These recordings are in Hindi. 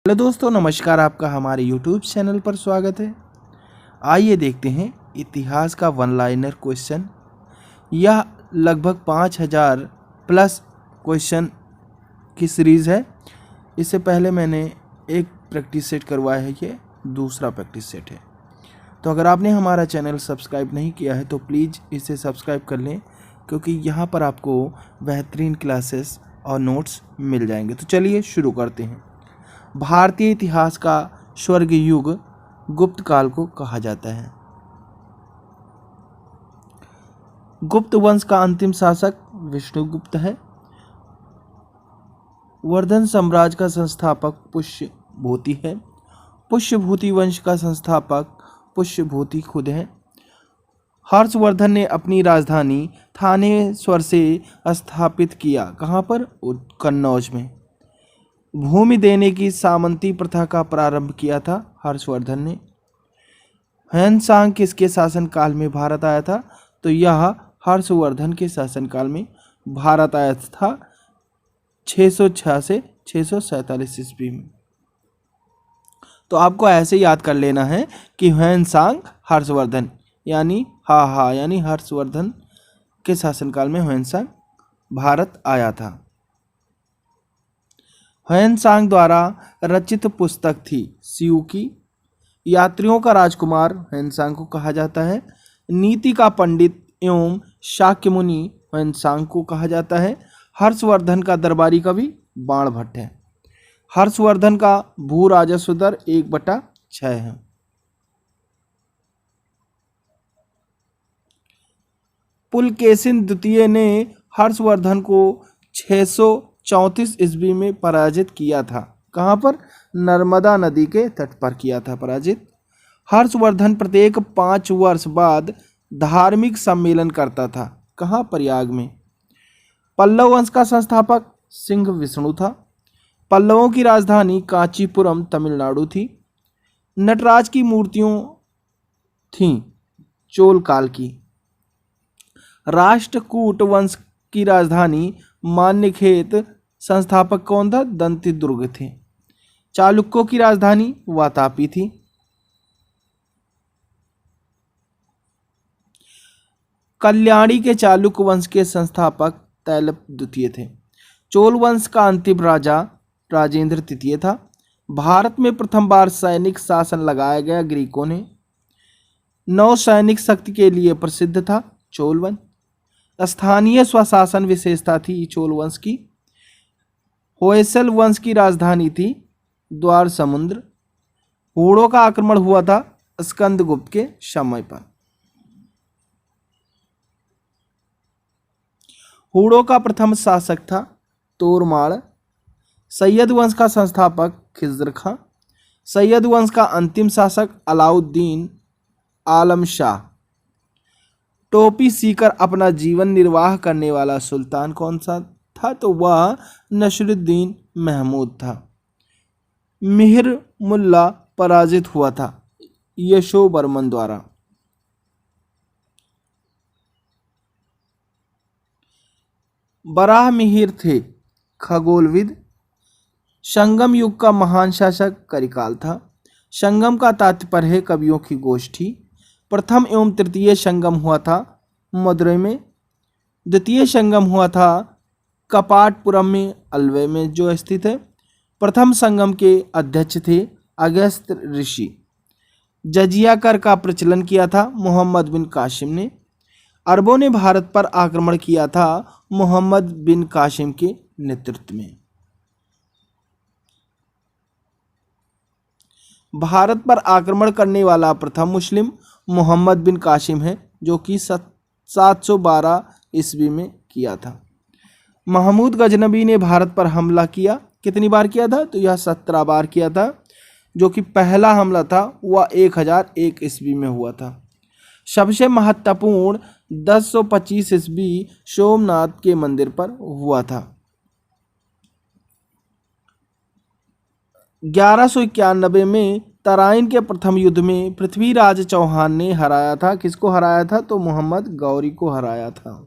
हेलो दोस्तों, नमस्कार। आपका हमारे YouTube चैनल पर स्वागत है। आइए देखते हैं इतिहास का वन लाइनर क्वेश्चन। यह लगभग 5000 प्लस क्वेश्चन की सीरीज़ है। इससे पहले मैंने एक प्रैक्टिस सेट करवाया है, ये दूसरा प्रैक्टिस सेट है। तो अगर आपने हमारा चैनल सब्सक्राइब नहीं किया है तो प्लीज़ इसे सब्सक्राइब कर लें, क्योंकि यहाँ पर आपको बेहतरीन क्लासेस और नोट्स मिल जाएंगे। तो चलिए शुरू करते हैं। भारतीय इतिहास का स्वर्ग युग गुप्त काल को कहा जाता है। गुप्त वंश का अंतिम शासक विष्णुगुप्त है। वर्धन साम्राज्य का संस्थापक पुष्यभूति है। पुष्यभूति वंश का संस्थापक पुष्यभूति खुद है। हर्षवर्धन ने अपनी राजधानी थानेश्वर से स्थापित किया। कहाँ पर? कन्नौज में। भूमि देने की सामंती प्रथा का प्रारंभ किया था हर्षवर्धन ने। ह्वेनसांग किसके शासनकाल में भारत आया था? तो यह हर्षवर्धन के शासनकाल में भारत आया था 606 से 647 ईस्वी में। तो आपको ऐसे याद कर लेना है कि ह्वेनसांग हर्षवर्धन यानी यानी हर्षवर्धन के शासनकाल में ह्वेनसांग भारत आया था। ह्वेनसांग द्वारा रचित पुस्तक थी शिव की। यात्रियों का राजकुमार ह्वेनसांग को कहा जाता है। नीति का पंडित एवं शाक्य मुनि ह्वेनसांग को कहा जाता है। हर्षवर्धन का दरबारी कवि बाणभट्ट है। हर्षवर्धन का भू राजस्व दर 1/6 है। पुलकेशिन द्वितीय ने हर्षवर्धन को 634 ईस्वी में पराजित किया था। कहाँ पर? नर्मदा नदी के तट पर किया था पराजित। हर्षवर्धन प्रत्येक 5 वर्ष बाद धार्मिक सम्मेलन करता था। कहाँ? प्रयाग में। पल्लव वंश का संस्थापक सिंह विष्णु था। पल्लवों की राजधानी कांचीपुरम तमिलनाडु थी। नटराज की मूर्तियों थीं चोल काल की। राष्ट्रकूट वंश की राजधानी मान्यखेत संस्थापक कौन था? दंतिदुर्ग थे। चालुक्यों की राजधानी वातापी थी। कल्याणी के चालुक्य वंश के संस्थापक तैलप द्वितीय थे। चोल वंश का अंतिम राजा राजेंद्र तृतीय था। भारत में प्रथम बार सैनिक शासन लगाया गया ग्रीकों ने। नौ सैनिक शक्ति के लिए प्रसिद्ध था चोल वंश। स्थानीय स्वशासन विशेषता थी चोल वंश की। होयसल वंश की राजधानी थी द्वार समुद्र। हूणों का आक्रमण हुआ था स्कंदगुप्त के समय पर। हूणों का प्रथम शासक था तोरमाड़। सैयद वंश का संस्थापक खिज्र खां। सैयद वंश का अंतिम शासक अलाउद्दीन आलम शाह। टोपी सीकर अपना जीवन निर्वाह करने वाला सुल्तान कौन सा था? तो वह नसरुद्दीन महमूद था। मिहिर मुल्ला पराजित हुआ था यशोवर्मन द्वारा। बराह मिहिर थे खगोलविद। संगम युग का महान शासक करिकाल था। संगम का तात्पर्य है कवियों की गोष्ठी। प्रथम एवं तृतीय संगम हुआ था मदुरै में। द्वितीय संगम हुआ था कपाटपुरम में अलवै में जो स्थित है। प्रथम संगम के अध्यक्ष थे अगस्त्य ऋषि। जजिया कर का प्रचलन किया था मोहम्मद बिन कासिम ने। अरबों ने भारत पर आक्रमण किया था मोहम्मद बिन कासिम के नेतृत्व में। भारत पर आक्रमण करने वाला प्रथम मुस्लिम मोहम्मद बिन कासिम है, जो कि 712 ईस्वी में किया था। महमूद गजनबी ने भारत पर हमला किया। कितनी बार किया था? तो यह 17 बार किया था, जो कि पहला हमला था वह 1001 ईस्वी में हुआ था। सबसे महत्वपूर्ण 1025 ईस्वी सोमनाथ के मंदिर पर हुआ था। 1191 में तराइन के प्रथम युद्ध में पृथ्वीराज चौहान ने हराया था। किसको हराया था? तो मोहम्मद गौरी को हराया था।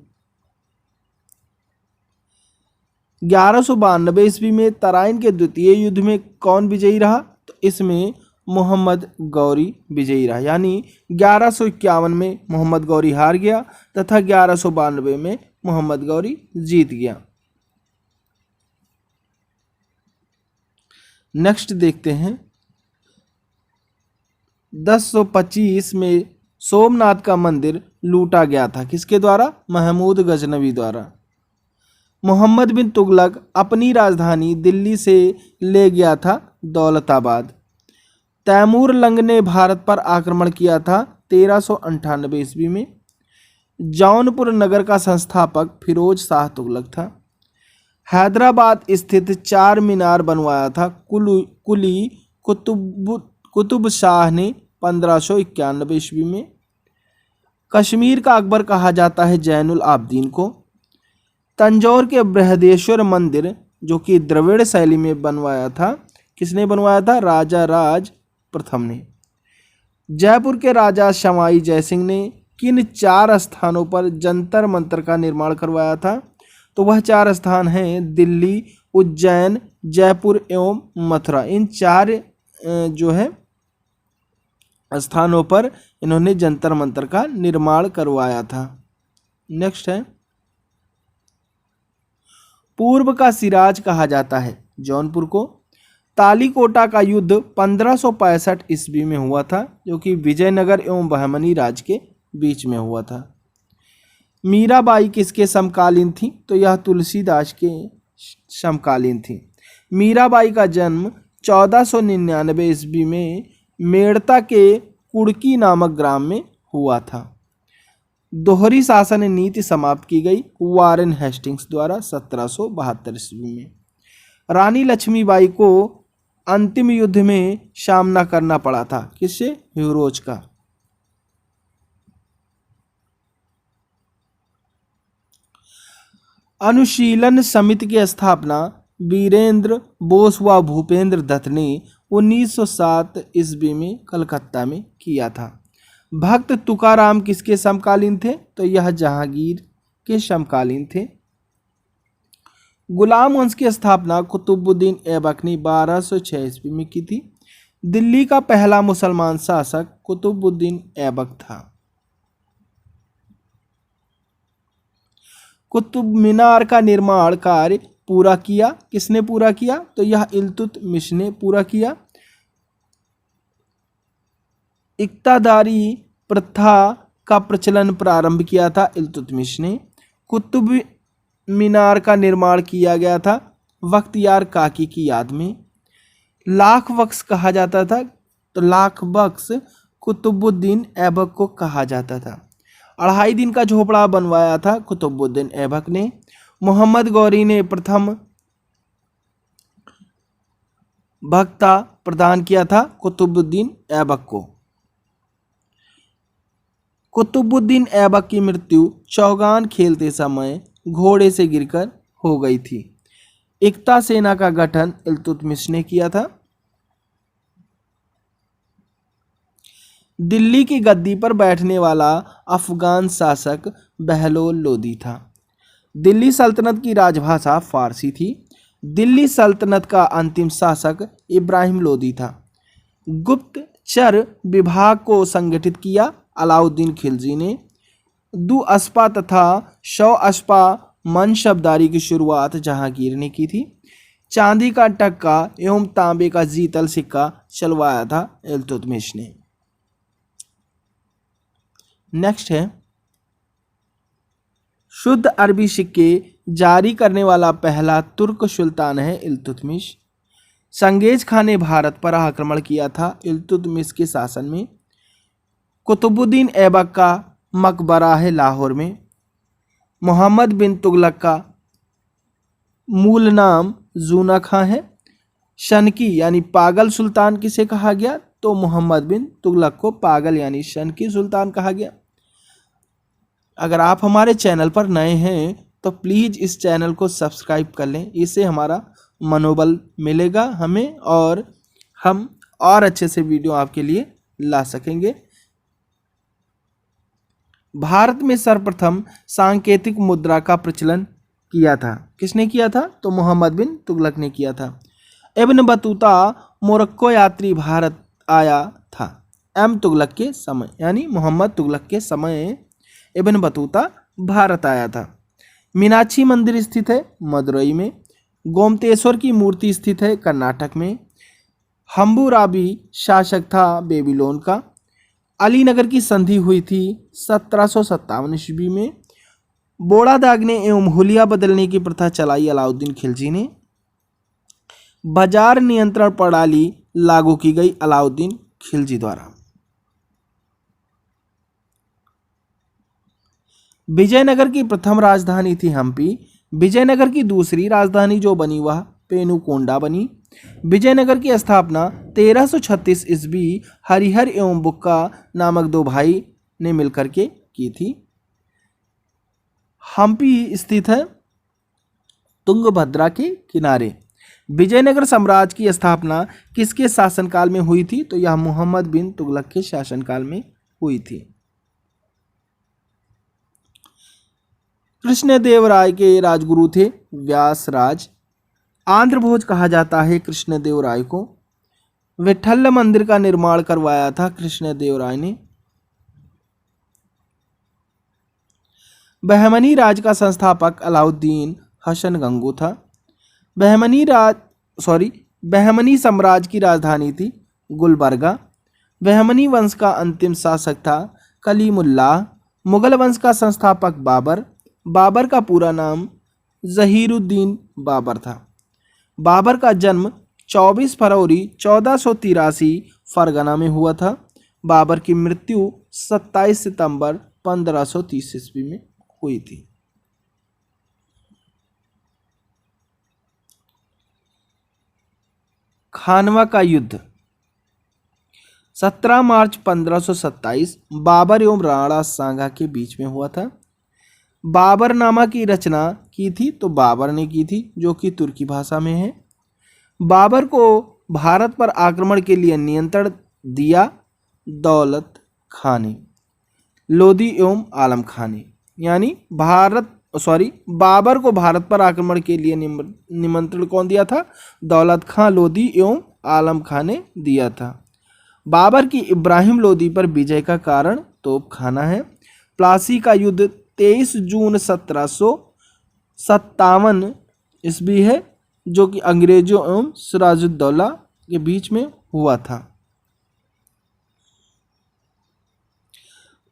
1192 ईस्वी में तराइन के द्वितीय युद्ध में कौन विजयी रहा? तो इसमें मोहम्मद गौरी विजयी रहा, यानी 1151 में मोहम्मद गौरी हार गया तथा 1192 में मोहम्मद गौरी जीत गया। नेक्स्ट देखते हैं, 1025 में सोमनाथ का मंदिर लूटा गया था, किसके द्वारा? महमूद गजनवी द्वारा। मोहम्मद बिन तुगलक अपनी राजधानी दिल्ली से ले गया था दौलताबाद। तैमूर लंग ने भारत पर आक्रमण किया था 1398 ईस्वी में। जौनपुर नगर का संस्थापक फिरोज शाह तुगलक था। हैदराबाद स्थित चार मीनार बनवाया था कुली कुतुब शाह ने 1591 ईस्वी में। कश्मीर का अकबर कहा जाता है जैनुल आबदीन को। तंजौर के बृहदेश्वर मंदिर जो कि द्रविड़ शैली में बनवाया था, किसने बनवाया था? राजा राज प्रथम ने। जयपुर के राजा शमाई जयसिंह ने किन चार स्थानों पर जंतर मंतर का निर्माण करवाया था? तो वह चार स्थान हैं दिल्ली, उज्जैन, जयपुर एवं मथुरा। इन चार जो है स्थानों पर इन्होंने जंतर मंतर का निर्माण करवाया था। नेक्स्ट है, पूर्व का सिराज कहा जाता है जौनपुर को। तालीकोटा का युद्ध 1565 ईस्वी में हुआ था, जो कि विजयनगर एवं बहमनी राज के बीच में हुआ था। मीराबाई किसके समकालीन थी? तो यह तुलसीदास के समकालीन थी। मीराबाई का जन्म 1499 ईस्वी में मेड़ता के कुड़की नामक ग्राम में हुआ था। दोहरी शासन नीति समाप्त की गई वारेन हेस्टिंग्स द्वारा 1772 ईस्वी में। रानी लक्ष्मीबाई को अंतिम युद्ध में सामना करना पड़ा था, किससे? ह्यूरोज का। अनुशीलन समिति की स्थापना वीरेंद्र बोस व भूपेंद्र दत्त ने 1907 ईस्वी में कलकत्ता में किया था। भक्त तुकाराम किसके समकालीन थे? तो यह जहांगीर के समकालीन थे। गुलाम वंश की स्थापना कुतुबुद्दीन ऐबक ने 1206 ईस्वी में की थी। दिल्ली का पहला मुसलमान शासक कुतुबुद्दीन ऐबक था। कुतुब मीनार का निर्माण कार्य पूरा किया, किसने पूरा किया? तो यह इल्तुतमिश ने पूरा किया। इक्तादारी प्रथा का प्रचलन प्रारंभ किया था इल्तुतमिश ने। कुतुब मीनार का निर्माण किया गया था बख्तियार काकी की याद में। लाख बख्श कहा जाता था, तो लाख बख्श कुतुबुद्दीन ऐबक को कहा जाता था। 2.5 दिन का झोपड़ा बनवाया था कुतुबुद्दीन ऐबक ने। मोहम्मद गौरी ने प्रथम भक्ता प्रदान किया था कुतुबुद्दीन ऐबक को। कुतुबुद्दीन ऐबक की मृत्यु चौगान खेलते समय घोड़े से गिरकर हो गई थी। एकता सेना का गठन इल्तुतमिश ने किया था। दिल्ली की गद्दी पर बैठने वाला अफगान शासक बहलोल लोदी था। दिल्ली सल्तनत की राजभाषा फारसी थी। दिल्ली सल्तनत का अंतिम शासक इब्राहिम लोदी था। गुप्तचर विभाग को संगठित किया अलाउद्दीन खिलजी ने। दुअस्पा तथा शौअस्पा मनशबदारी की शुरुआत जहांगीर ने की थी। चांदी का टक्का एवं तांबे का जीतल सिक्का चलवाया था इल्तुतमिश ने। नेक्स्ट है, शुद्ध अरबी सिक्के जारी करने वाला पहला तुर्क सुल्तान है इल्तुतमिश। चंगेज खान ने भारत पर आक्रमण किया था इल्तुतमिश के शासन में। कुतुबुद्दीन ऐबक का मकबरा है लाहौर में। मोहम्मद बिन तुगलक का मूल नाम जूना खां है। शनकी यानी पागल सुल्तान किसे कहा गया? तो मोहम्मद बिन तुगलक को पागल यानी शनकी सुल्तान कहा गया। अगर आप हमारे चैनल पर नए हैं तो प्लीज़ इस चैनल को सब्सक्राइब कर लें, इससे हमारा मनोबल मिलेगा हमें और हम और अच्छे से वीडियो आपके लिए ला सकेंगे। भारत में सर्वप्रथम सांकेतिक मुद्रा का प्रचलन किया था। किसने किया था? तो मोहम्मद बिन तुगलक ने किया था। इब्न बतूता मोरक्को यात्री भारत आया था एम तुगलक के समय, यानी मोहम्मद तुगलक के समय इब्न बतूता भारत आया था। मीनाक्षी मंदिर स्थित है मदुरई में। गोमतेश्वर की मूर्ति स्थित है कर्नाटक में। हम्बुराबी शासक था बेबीलोन का। अलीनगर की संधि हुई थी 1757 ईस्वी में। बोड़ा दागने एवं हुलिया बदलने की प्रथा चलाई अलाउद्दीन खिलजी ने। बाजार नियंत्रण प्रणाली लागू की गई अलाउद्दीन खिलजी द्वारा। विजयनगर की प्रथम राजधानी थी हम्पी। विजयनगर की दूसरी राजधानी जो बनी वह पेनुकोंडा बनी। विजयनगर की स्थापना 1336 ईस्वी हरिहर एवं बुक्का नामक दो भाई ने मिलकर के की थी। हम्पी स्थित है तुंगभद्रा के किनारे। विजयनगर साम्राज्य की स्थापना किसके शासनकाल में हुई थी? तो यह मोहम्मद बिन तुगलक के शासनकाल में हुई थी। कृष्णदेवराय के राजगुरु थे व्यासराज। आंध्र भोज कहा जाता है कृष्णदेवराय को। विठल मंदिर का निर्माण करवाया था कृष्णदेवराय ने। बहमनी राज का संस्थापक अलाउद्दीन हसन गंगू था। बहमनी साम्राज्य की राजधानी थी गुलबर्गा। बहमनी वंश का अंतिम शासक था कलीमुल्लाह। मुगल वंश का संस्थापक बाबर। बाबर का पूरा नाम जहीरुद्दीन बाबर था। बाबर का जन्म 24 फरवरी 1483 फरगना में हुआ था। बाबर की मृत्यु 27 सितंबर 1530 ईस्वी में हुई थी। खानवा का युद्ध 17 मार्च 1527 बाबर एवं राणा सांगा के बीच में हुआ था। बाबरनामा की रचना की थी तो बाबर ने की थी, जो कि तुर्की भाषा में है। बाबर को भारत पर आक्रमण के लिए नियंत्रण दिया दौलत खां ने, लोदी एवं आलम खां ने। यानी बाबर को भारत पर आक्रमण के लिए निमंत्रण कौन दिया था? दौलत खां, लोदी एवं आलम खां ने दिया था। बाबर की इब्राहिम लोदी पर विजय का कारण तोपखाना है। प्लासी का युद्ध 23 जून 1757 ईस्वी है, जो कि अंग्रेजों एवं सिराजुद्दौला के बीच में हुआ था।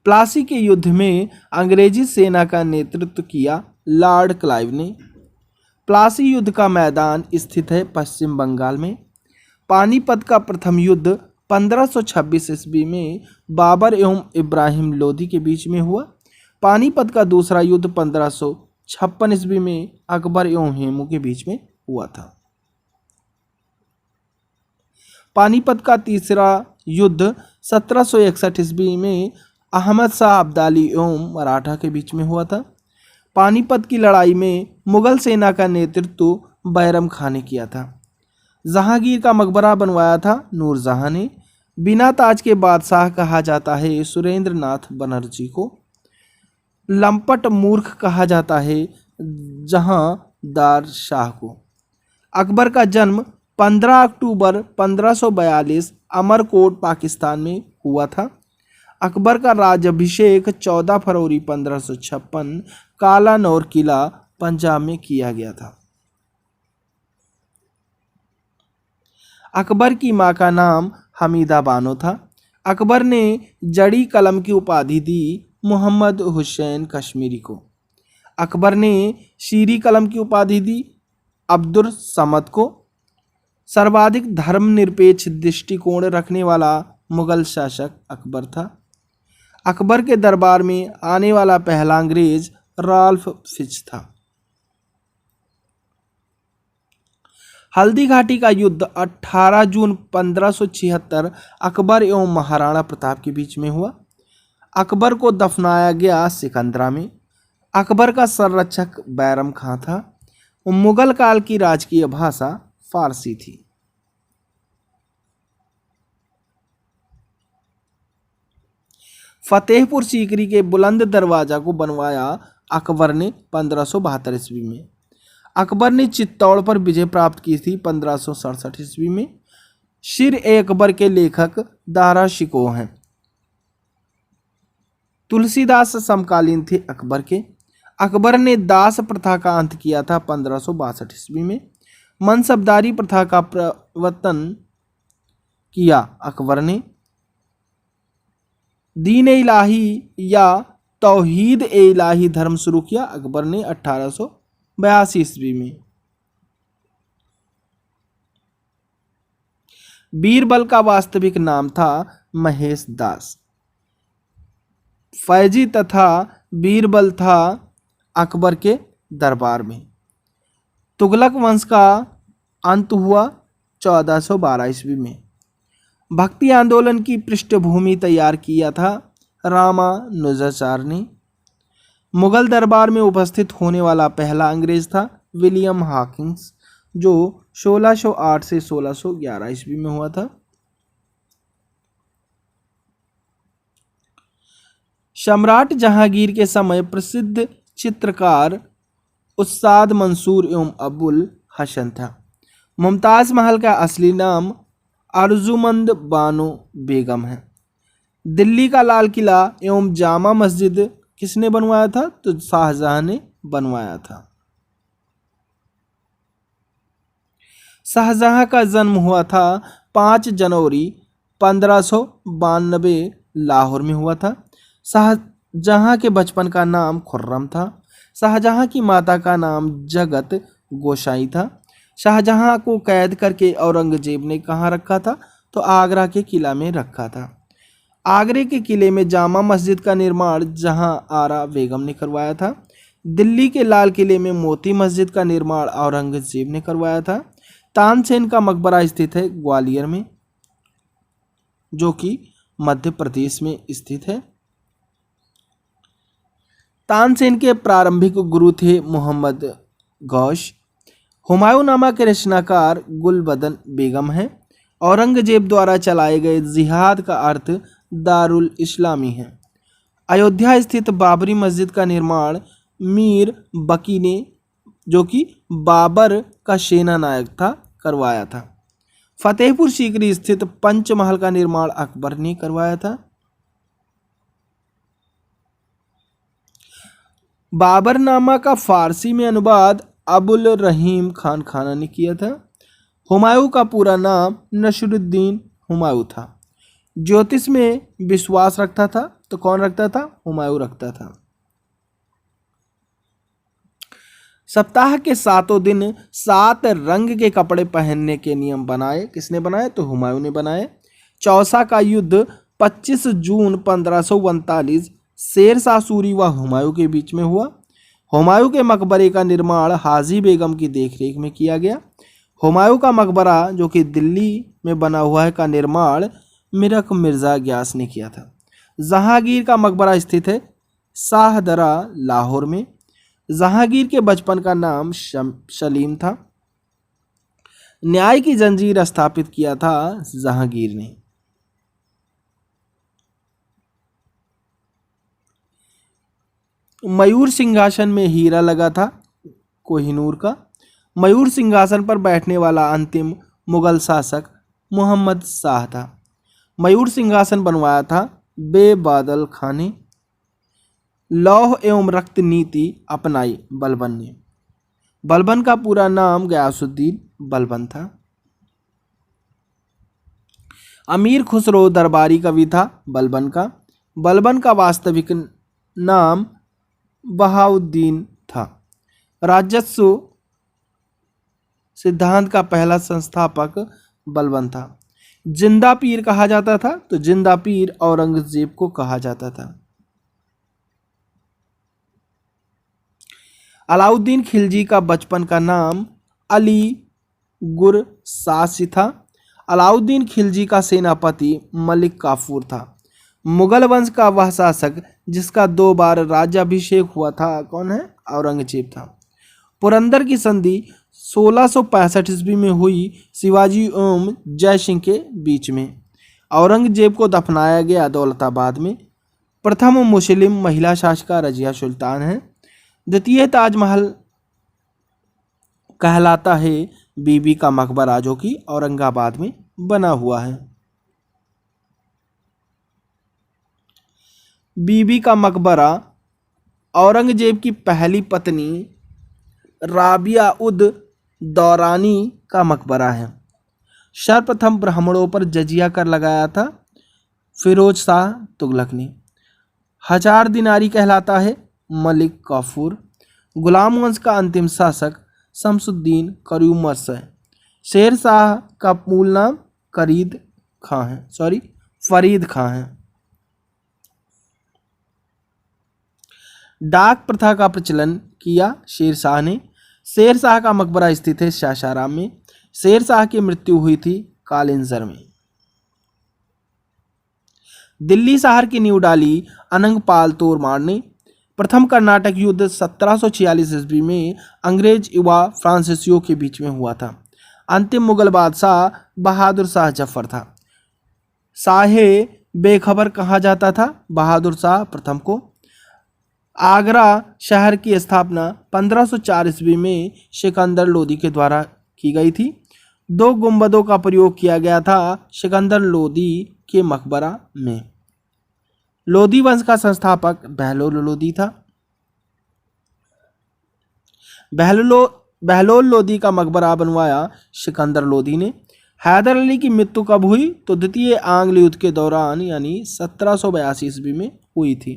प्लासी के युद्ध में अंग्रेजी सेना का नेतृत्व किया लॉर्ड क्लाइव ने। प्लासी युद्ध का मैदान स्थित है पश्चिम बंगाल में। पानीपत का प्रथम युद्ध 1526 ईस्वी में बाबर एवं इब्राहिम लोदी के बीच में हुआ। पानीपत का दूसरा युद्ध 1556 ईस्वी में अकबर एवं हेमू के बीच में हुआ था। पानीपत का तीसरा युद्ध 1761 ईस्वी में अहमद शाह अब्दाली एवं मराठा के बीच में हुआ था। पानीपत की लड़ाई में मुगल सेना का नेतृत्व बैरम खां ने किया था। जहांगीर का मकबरा बनवाया था नूरजहां ने। बिना ताज के बादशाह कहा जाता है सुरेंद्र नाथ बनर्जी को। लंपट मूर्ख कहा जाता है जहांदार शाह को। अकबर का जन्म 15 अक्टूबर 1542 अमरकोट पाकिस्तान में हुआ था। अकबर का राज्याभिषेक 14 फरवरी 1556 कालानौर किला पंजाब में किया गया था। अकबर की मां का नाम हमीदा बानो था। अकबर ने जड़ी कलम की उपाधि दी मोहम्मद हुसैन कश्मीरी को। अकबर ने शीरी कलम की उपाधि दी अब्दुल समद को। सर्वाधिक धर्मनिरपेक्ष दृष्टिकोण रखने वाला मुगल शासक अकबर था। अकबर के दरबार में आने वाला पहला अंग्रेज राल्फ फिच था। हल्दी घाटी का युद्ध 18 जून 1576 अकबर एवं महाराणा प्रताप के बीच में हुआ। अकबर को दफनाया गया सिकंदरा में। अकबर का संरक्षक बैरम खां था। मुगल काल की राजकीय भाषा फारसी थी। फतेहपुर सीकरी के बुलंद दरवाजा को बनवाया अकबर ने 1572 ईस्वी में। अकबर ने चित्तौड़ पर विजय प्राप्त की थी 1567 ईस्वी में। शिर ए अकबर के लेखक दारा शिकोह हैं। तुलसीदास समकालीन थे अकबर के। अकबर ने दास प्रथा का अंत किया था 1562 ईस्वी में। मनसबदारी प्रथा का प्रवर्तन किया अकबर ने। दीन ए इलाही या तौहीद ए इलाही धर्म शुरू किया अकबर ने 1882 ईस्वी में। बीरबल का वास्तविक नाम था महेश दास। फैजी तथा बीरबल था अकबर के दरबार में। तुगलक वंश का अंत हुआ 1412 ईस्वी में। भक्ति आंदोलन की पृष्ठभूमि तैयार किया था रामानुजाचार्य ने। मुगल दरबार में उपस्थित होने वाला पहला अंग्रेज था विलियम हॉकिंस, जो 1608 से 1611 ईस्वी में हुआ था। सम्राट जहांगीर के समय प्रसिद्ध चित्रकार उस्ताद मंसूर एवं अबुल हसन था। मुमताज महल का असली नाम अर्जुमंद बानो बेगम है। दिल्ली का लाल किला एवं जामा मस्जिद किसने बनवाया था? तो शाहजहां ने बनवाया था। शाहजहां का जन्म हुआ था 5 जनवरी 1592 लाहौर में हुआ था। शाहजहां के बचपन का नाम खुर्रम था। शाहजहां की माता का नाम जगत गोसाई था। शाहजहां को कैद करके औरंगजेब ने कहाँ रखा था? तो आगरा के किला में रखा था। आगरे के किले में जामा मस्जिद का निर्माण जहां आरा बेगम ने करवाया था। दिल्ली के लाल किले में मोती मस्जिद का निर्माण औरंगजेब ने करवाया था। तानसेन का मकबरा स्थित है ग्वालियर में, जो कि मध्य प्रदेश में स्थित है। तानसेन के प्रारंभिक गुरु थे मोहम्मद गौश। हुमायूंनामा के रचनाकार गुलबदन बेगम हैं। औरंगजेब द्वारा चलाए गए जिहाद का अर्थ दारुल इस्लामी है। अयोध्या स्थित बाबरी मस्जिद का निर्माण मीर बकी ने, जो कि बाबर का सेना नायक था, करवाया था। फतेहपुर सीकरी स्थित पंचमहल का निर्माण अकबर ने करवाया था। बाबरनामा का फारसी में अनुवाद अबुल रहीम खान खाना ने किया था। हुमायूं का पूरा नाम नसरुद्दीन हुमायूं था। ज्योतिष में विश्वास रखता था, तो कौन रखता था? हुमायूं रखता था। सप्ताह के 7 दिन 7 रंग के कपड़े पहनने के नियम बनाए। किसने बनाए? तो हुमायूं ने बनाए। चौसा का युद्ध 25 जून 1539 शेरशाह सूरी व हुमायूं के बीच में हुआ। हुमायूं के मकबरे का निर्माण हाजी बेगम की देखरेख में किया गया। हुमायूं का मकबरा, जो कि दिल्ली में बना हुआ है, का निर्माण मिरक मिर्जा ग्यास ने किया था। जहांगीर का मकबरा स्थित है शाहदरा लाहौर में। जहांगीर के बचपन का नाम सलीम था। न्याय की जंजीर स्थापित किया था जहांगीर ने। मयूर सिंहासन में हीरा लगा था कोहिनूर का। मयूर सिंहासन पर बैठने वाला अंतिम मुगल शासक मोहम्मद शाह था। मयूर सिंहासन बनवाया था बेबादल खां ने। लौह एवं रक्त नीति अपनाई बलबन ने। बलबन का पूरा नाम गयासुद्दीन बलबन था। अमीर खुसरो दरबारी कवि था बलबन का। बलबन का वास्तविक नाम बहाउद्दीन था। राजस्व सिद्धांत का पहला संस्थापक बलबन था। जिंदा पीर कहा जाता था, तो जिंदा पीर औरंगजेब को कहा जाता था। अलाउद्दीन खिलजी का बचपन का नाम अली गुरसासी था। अलाउद्दीन खिलजी का सेनापति मलिक काफूर था। मुगल वंश का वह शासक जिसका 2 बार राज्याभिषेक हुआ था, कौन है? औरंगजेब था। पुरंदर की संधि 1665 ईस्वी में हुई शिवाजी एवं जय सिंह के बीच में। औरंगजेब को दफनाया गया दौलताबाद में। प्रथम मुस्लिम महिला शासिका रजिया सुल्तान है। द्वितीय ताजमहल कहलाता है बीबी का मकबरा, जो कि औरंगाबाद में बना हुआ है। बीबी का मकबरा औरंगजेब की पहली पत्नी राबिया उद दौरानी का मकबरा है। सर्वप्रथम ब्राह्मणों पर जजिया कर लगाया था फिरोज शाह तुगलक ने। हजार दिनारी कहलाता है मलिक काफूर। गुलाम वंश का अंतिम शासक शमसुद्दीन कयूमर्स है। शेर शाह का मूल नाम फरीद खां है। डाक प्रथा का प्रचलन किया शेर शाह ने। शेर शाह का मकबरा स्थित है सासाराम में। शेर शाह की मृत्यु हुई थी कालिंजर में। दिल्ली शहर की नींव डाली अनंगपाल तोरमार ने। प्रथम कर्नाटक युद्ध 1746 ईस्वी में अंग्रेज युवा फ्रांसीसियों के बीच में हुआ था। अंतिम मुगल बादशाह बहादुर शाह जफर था। शाहे बेखबर कहा जाता था बहादुर शाह प्रथम को। आगरा शहर की स्थापना 1504 ईस्वी में सिकंदर लोदी के द्वारा की गई थी। 2 गुंबदों का प्रयोग किया गया था सिकंदर लोदी के मकबरा में। लोदी वंश का संस्थापक बहलोल लोदी था। बहलोल लोदी का मकबरा बनवाया सिकंदर लोदी ने। हैदर अली की मृत्यु कब हुई? तो द्वितीय आंग्ल युद्ध के दौरान यानी 1782 ईस्वी में हुई थी।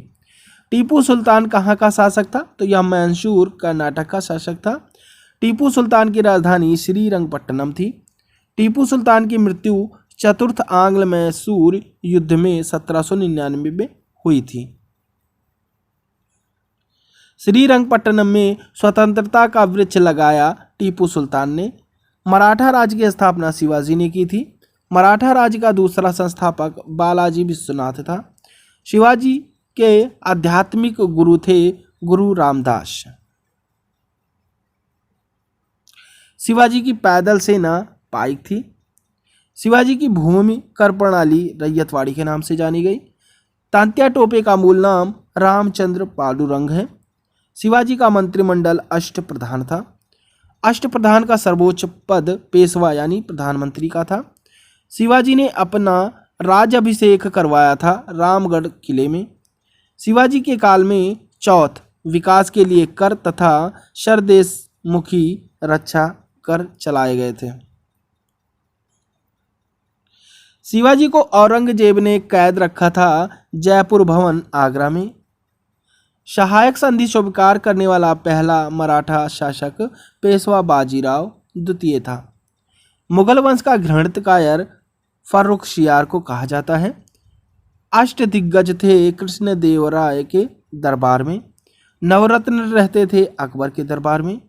टीपू सुल्तान कहाँ का शासक था? तो यह मैसूर कर्नाटक का शासक था। टीपू सुल्तान की राजधानी श्रीरंगपट्टनम थी। टीपू सुल्तान की मृत्यु चतुर्थ आंग्ल मैसूर युद्ध में 1799 में हुई थी। श्रीरंगपट्टनम में स्वतंत्रता का वृक्ष लगाया टीपू सुल्तान ने। मराठा राज्य की स्थापना शिवाजी ने की थी। मराठा राज्य का दूसरा संस्थापक बालाजी विश्वनाथ था। शिवाजी के आध्यात्मिक गुरु थे गुरु रामदास। शिवाजी की पैदल सेना पाइक थी। शिवाजी की भूमि कर प्रणाली रैयतवाड़ी के नाम से जानी गई। तांत्या टोपे का मूल नाम रामचंद्र पांडुरंग है। शिवाजी का मंत्रिमंडल अष्टप्रधान था। अष्टप्रधान का सर्वोच्च पद पेशवा यानी प्रधानमंत्री का था। शिवाजी ने अपना राज्याभिषेक करवाया था रामगढ़ किले में। शिवाजी के काल में चौथ विकास के लिए कर तथा सरदेशमुखी रक्षा कर चलाए गए थे। शिवाजी को औरंगजेब ने कैद रखा था जयपुर भवन आगरा में। सहायक संधि स्वीकार करने वाला पहला मराठा शासक पेशवा बाजीराव द्वितीय था। मुगल वंश का घृणित कायर फर्रुखशियार को कहा जाता है। अष्टदिग्गज थे कृष्णदेवराय के दरबार में। नवरत्न रहते थे अकबर के दरबार में।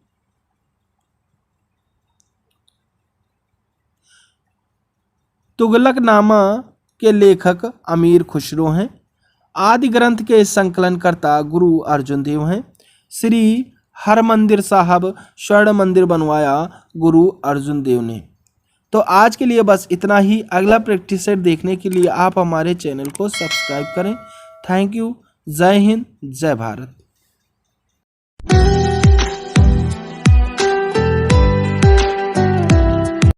तुगलकनामा के लेखक अमीर खुसरो हैं। आदि ग्रंथ के संकलनकर्ता गुरु अर्जुन देव हैं। श्री हरमंदिर साहब स्वर्ण मंदिर बनवाया गुरु अर्जुन देव ने। तो आज के लिए बस इतना ही। अगला प्रैक्टिस सेट देखने के लिए आप हमारे चैनल को सब्सक्राइब करें। Thank you. जय हिंद, जय भारत।